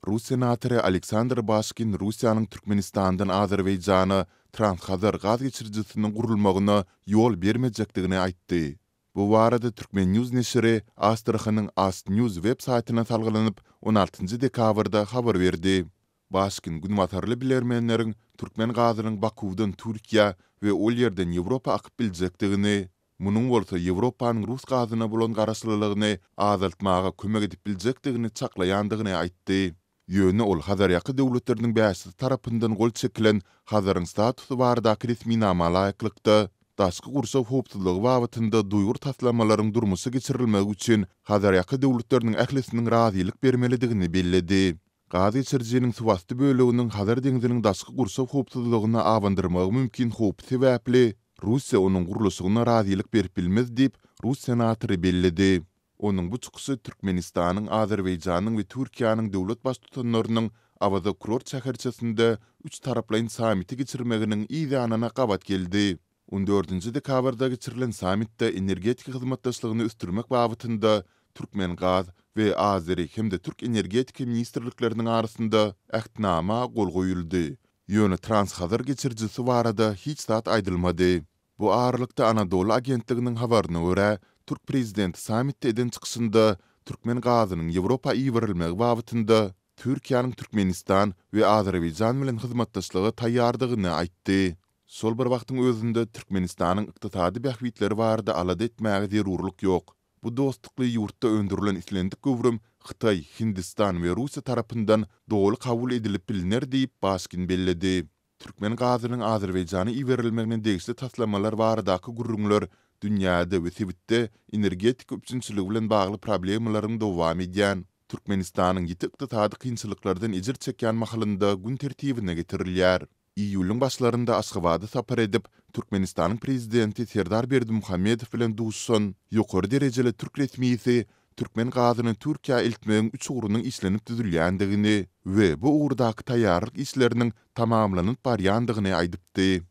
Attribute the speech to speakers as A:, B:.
A: Rus senatörü Aleksandr Bashkin Russiýanyň Türkmenistandan Azerbaýjana transhazar gaz geçirjisiniň gurulmagyna ýol bermejekdigini aýtdy. Bu barada Türkmen News neşri Astrahanyň Ast News web saýtyna salgylanyp 16 dekabrda habar berdi. Bashkin günwatarly bilermenleriň Türkmen gazynyň Bakuwdan Türkiýa we ol ýerden Ýewropa akyp biljekdigini, munyň bolsa Ýewropanyň Rus gazyna bolan garaşlylygyny azaltmaga kömek edip biljekdigini çaklaýandygyny aýtdy. Ýöne ol Hazar ýaky döwletleriniň bäşi tarapyndan gol çekilen Hazaryň statusy baradaky resmi namalaýyklykda daşky gursaw howpsuzlygy babatynda duýgur taslamalaryň durmuşy geçirilmegi üçin Hazar ýaky döwletleriniň ählisiniň razylyk bermelidigini belledi. Gaz geçirjiniň suwasty böleginiň Hazar deňiziniň daşky gursaw howpsuzlygyna awandyrmagy mümkin howp sebäpli Russiýa onuň guruluşyna razylyk berip bilmez diýip Rus senatory belledi. Onuň bu çykyşy Türkmenistanyň, Azerbaýjanyň we Türkiýanyň döwlet baş tutanlarynyň Awaza kurort şäherçesinde 3 taraplaýyn samiti geçirmeginiň ýa-nyna gabat geldi. 14 dekabrda geçirilen samitde energetik hyzmatdaşlygyny üstürmek babatynda Türkmen gaz we Azeri hemde Türk energetika ministrlikleriniň arasynda ähtnama gol goýuldy. Ýöne transhazar geçirjisi barada hiç zat aýdylmady. Bu aralykda Anadolu agentliginiň habaryna görä, Türk prezidenti samitde eden çykyşynda Türkmen gazynyň Ýewropa iýberilmegi babatynda Türkiýanyň Türkmenistan we Azerbaýjan bilen hyzmatdaşlygy taýýardygyny aýtdy. Sol bir wagtyň özünde Türkmenistanyň ykdysady bähwitleri barada alada etmäge zerurlyk ýok. Bu dostlukly ýurtda öndürilen islendik gowrum Xitay, Hindistan we Russiýa tarapyndan dogly kabul edilip biliner diýip Bashkin belledi. Türkmen gazynyň Azerbaýjana iýberilmegine degişli taslamalar baradaky gurrunlar dünýäde we sebitde energetik üçinçiligi bilen bagly problemlaryň dowam edýän Türkmenistanyň ýiti ykdysady kynçylyklardan ejir çekýän mahalynda gün tertibine getirilýär. İýulyň başlarynda Aşgabatda sapar edip Türkmenistanyň prezidenti Serdar Berdimuhammedow bilen duşsun ýokary derejeli türk resmiýeti Türkmen gazyny Türkiýa eltmegiň 3 ugurunyň işlenip düzülýändigini we bu ugurdaky taýýarlyk işleriniň tamamlanyp barýandygyny aýdypdy.